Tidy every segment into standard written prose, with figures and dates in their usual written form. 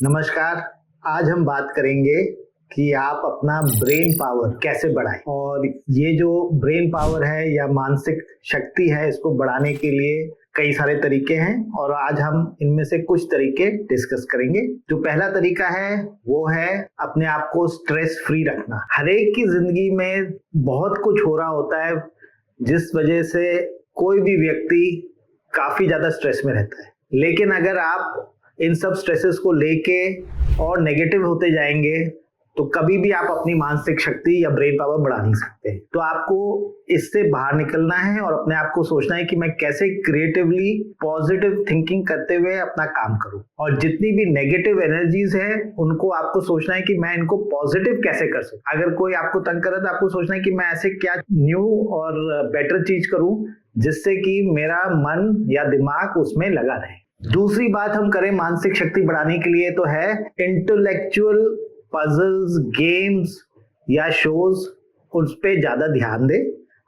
नमस्कार। आज हम बात करेंगे कि आप अपना ब्रेन पावर कैसे बढ़ाएं। और ये जो ब्रेन पावर है या मानसिक शक्ति है, इसको बढ़ाने के लिए कई सारे तरीके हैं और आज हम इनमें से कुछ तरीके डिस्कस करेंगे। जो पहला तरीका है वो है अपने आप को स्ट्रेस फ्री रखना। हर एक की जिंदगी में बहुत कुछ हो रहा होता है जिस वजह से कोई भी व्यक्ति काफी ज्यादा स्ट्रेस में रहता है, लेकिन अगर आप इन सब स्ट्रेसेस को लेके और नेगेटिव होते जाएंगे तो कभी भी आप अपनी मानसिक शक्ति या ब्रेन पावर बढ़ा नहीं सकते। तो आपको इससे बाहर निकलना है और अपने आप को सोचना है कि मैं कैसे क्रिएटिवली पॉजिटिव थिंकिंग करते हुए अपना काम करूं, और जितनी भी नेगेटिव एनर्जीज है उनको आपको सोचना है कि मैं इनको पॉजिटिव कैसे कर सकूं। अगर कोई आपको तंग करे तो आपको सोचना है कि मैं ऐसे क्या न्यू और बेटर चीज करूं जिससे कि मेरा मन या दिमाग उसमें लगा रहे। दूसरी बात हम करें मानसिक शक्ति बढ़ाने के लिए तो है इंटेलेक्चुअल पजल्स, गेम्स या शोज, उस पे ज्यादा ध्यान दें।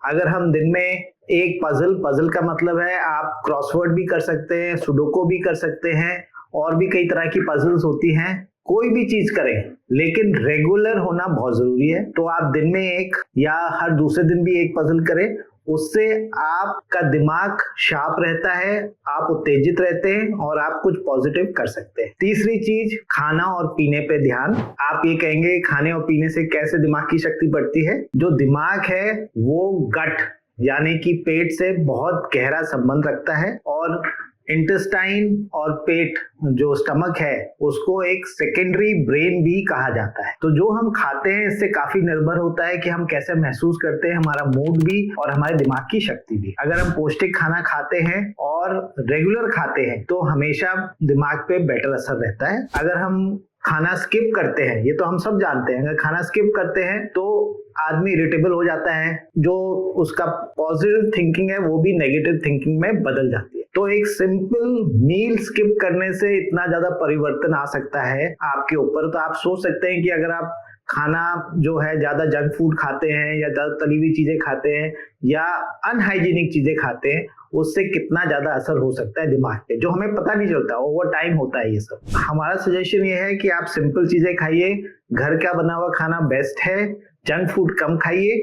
अगर हम दिन में एक पजल का मतलब है आप क्रॉसवर्ड भी कर सकते हैं, सुडोको भी कर सकते हैं, और भी कई तरह की पजल्स होती हैं। कोई भी चीज करें लेकिन रेगुलर होना बहुत जरूरी है। तो आप दिन में एक या हर दूसरे दिन भी एक पजल करें, उससे आपका दिमाग शार्प रहता है, आप उत्तेजित रहते हैं और आप कुछ पॉजिटिव कर सकते हैं। तीसरी चीज, खाना और पीने पे ध्यान। आप ये कहेंगे खाने और पीने से कैसे दिमाग की शक्ति बढ़ती है? जो दिमाग है वो गट यानी कि पेट से बहुत गहरा संबंध रखता है, और इंटेस्टाइन और पेट जो स्टमक है उसको एक सेकेंडरी ब्रेन भी कहा जाता है। तो जो हम खाते हैं इससे काफी निर्भर होता है कि हम कैसे महसूस करते हैं, हमारा मूड भी और हमारे दिमाग की शक्ति भी। अगर हम पौष्टिक खाना खाते हैं और रेगुलर खाते हैं तो हमेशा दिमाग पे बेटर असर रहता है। अगर हम खाना स्किप करते हैं, ये तो हम सब जानते हैं, अगर खाना स्किप करते हैं तो आदमी इरिटेबल हो जाता है, जो उसका पॉजिटिव थिंकिंग है वो भी नेगेटिव थिंकिंग में बदल जाती है। तो एक सिंपल मील स्किप करने से इतना ज्यादा परिवर्तन आ सकता है आपके ऊपर। तो आप सोच सकते हैं कि अगर आप खाना जो है ज्यादा जंक फूड खाते हैं या ज्यादा तली हुई चीजें खाते हैं या अनहाइजीनिक चीजें खाते हैं, उससे कितना ज्यादा असर हो सकता है दिमाग पे, जो हमें पता नहीं चलता, ओवर टाइम होता है ये सब। हमारा सजेशन ये है कि आप सिंपल चीजें खाइए, घर का बना हुआ खाना बेस्ट है, जंक फूड कम खाइए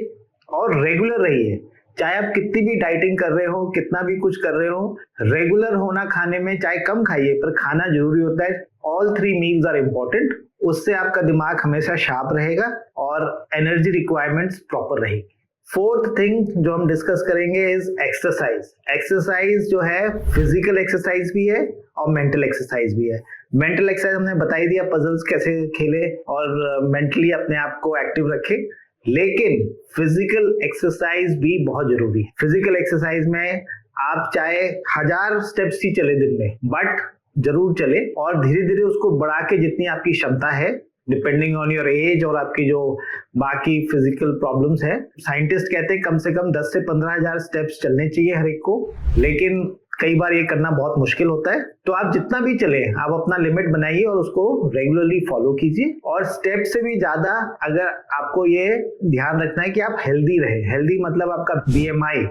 और रेगुलर रहिए। चाहे आप कितनी भी डाइटिंग कर रहे हो, कितना भी कुछ कर रहे हो, रेगुलर होना खाने में, चाहे कम खाइए पर खाना जरूरी होता है। All 3 meals are important. उससे आपका दिमाग हमेशा शार्प रहेगा और एनर्जी रिक्वायरमेंट्स प्रॉपर रहेगी। फोर्थ थिंग जो हम डिस्कस करेंगे इज एक्सरसाइज। एक्सरसाइज जो है फिजिकल एक्सरसाइज भी है और मेंटल एक्सरसाइज भी है। मेंटल एक्सरसाइज हमने बता ही दिया, पजल्स कैसे खेले और मेंटली अपने आप को एक्टिव रखे, लेकिन फिजिकल एक्सरसाइज भी बहुत जरूरी है। फिजिकल एक्सरसाइज में आप चाहे 1000 स्टेप्स ही चले दिन में, बट जरूर चले और धीरे धीरे उसको बढ़ा के जितनी आपकी क्षमता है, डिपेंडिंग ऑन योर एज और आपकी जो बाकी फिजिकल प्रॉब्लम्स है। साइंटिस्ट कहते हैं कम से कम 10 से 15,000 स्टेप्स चलने चाहिए हर एक को, लेकिन कई बार ये करना बहुत मुश्किल होता है। तो आप जितना भी चले, आप अपना लिमिट बनाइए और उसको रेगुलरली फॉलो कीजिए। और स्टेप से भी ज्यादा अगर आपको ये ध्यान रखना है कि आप हेल्दी रहे। हेल्दी मतलब आपका BMI,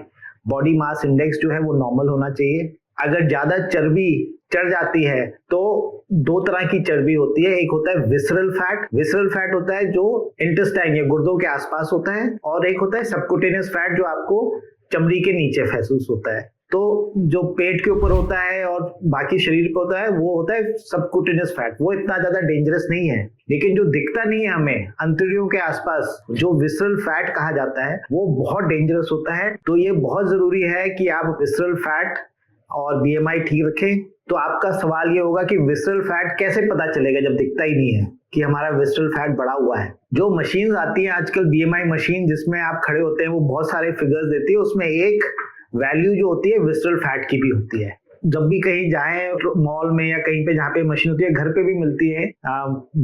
बॉडी मास इंडेक्स जो है वो नॉर्मल होना चाहिए। अगर ज्यादा चर्बी चढ़ जाती है तो 2 तरह की चर्बी होती है। एक होता है विसरल फैट। विसरल फैट होता है जो इंटेस्टाइन या गुर्दों के आसपास होता है, और एक होता है सबक्यूटेनियस फैट जो आपको चमड़ी के नीचे महसूस होता है। तो जो पेट के ऊपर होता है और बाकी शरीर पे होता है वो होता है सबक्यूटेनियस फैट। वो इतना ज्यादा डेंजरस नहीं है, लेकिन जो दिखता नहीं है हमें अंतड़ियों के आसपास, जो विसरल फैट कहा जाता है, वो बहुत डेंजरस होता है। तो ये बहुत जरूरी है कि आप विसरल फैट और BMI ठीक रखें। तो आपका सवाल ये होगा कि विसरल फैट कैसे पता चलेगा जब दिखता ही नहीं है कि हमारा विसरल फैट बढ़ा हुआ है। जो मशीन आती है आजकल, BMI मशीन, जिसमें आप खड़े होते हैं, वो बहुत सारे फिगर्स देती है। उसमें एक वैल्यू जो होती है विसरल फैट की भी होती है। जब भी कहीं जाएं मॉल में या कहीं पे जहाँ पे मशीन होती है, घर पे भी मिलती है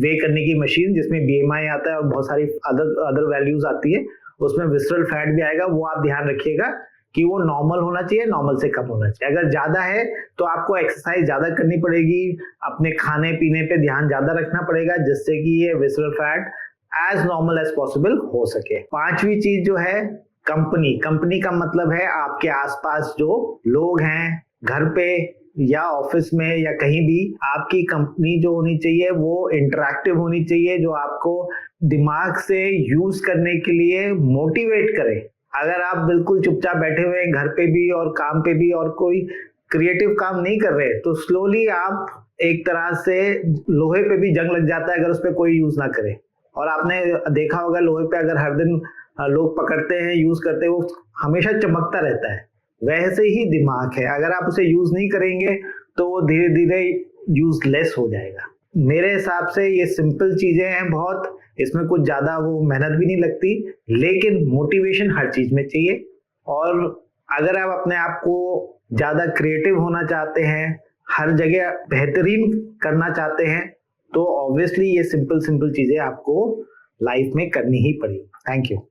वे करने की मशीन जिसमें BMI आता है और बहुत सारी अदर वैल्यूज आती है, उसमें विसरल फैट भी आएगा। वो आप ध्यान रखिएगा कि वो नॉर्मल होना चाहिए, नॉर्मल से कम होना चाहिए। अगर ज्यादा है तो आपको एक्सरसाइज ज्यादा करनी पड़ेगी, अपने खाने पीने पे ध्यान ज्यादा रखना पड़ेगा जिससे कि ये visceral fat as normal as possible हो सके। 5वीं चीज जो है कंपनी। कंपनी का मतलब है आपके आसपास जो लोग हैं, घर पे या ऑफिस में या कहीं भी आपकी कंपनी जो होनी चाहिए वो इंटरैक्टिव होनी चाहिए, जो आपको दिमाग से यूज करने के लिए मोटिवेट करे। अगर आप बिल्कुल चुपचाप बैठे हुए हैं घर पे भी और काम पे भी और कोई क्रिएटिव काम नहीं कर रहे, तो स्लोली आप एक तरह से लोहे पे भी जंग लग जाता है अगर उस पर कोई यूज ना करे। और आपने देखा होगा लोहे पे अगर हर दिन लोग पकड़ते हैं, यूज करते हैं, वो हमेशा चमकता रहता है। वैसे ही दिमाग है, अगर आप उसे यूज नहीं करेंगे तो वो धीरे धीरे यूजलेस हो जाएगा। मेरे हिसाब से ये सिंपल चीजें हैं बहुत, इसमें कुछ ज्यादा वो मेहनत भी नहीं लगती, लेकिन मोटिवेशन हर चीज में चाहिए। और अगर आप अपने आप को ज्यादा क्रिएटिव होना चाहते हैं, हर जगह बेहतरीन करना चाहते हैं, तो ऑब्वियसली ये सिंपल चीजें आपको लाइफ में करनी ही पड़ेगी। Thank you.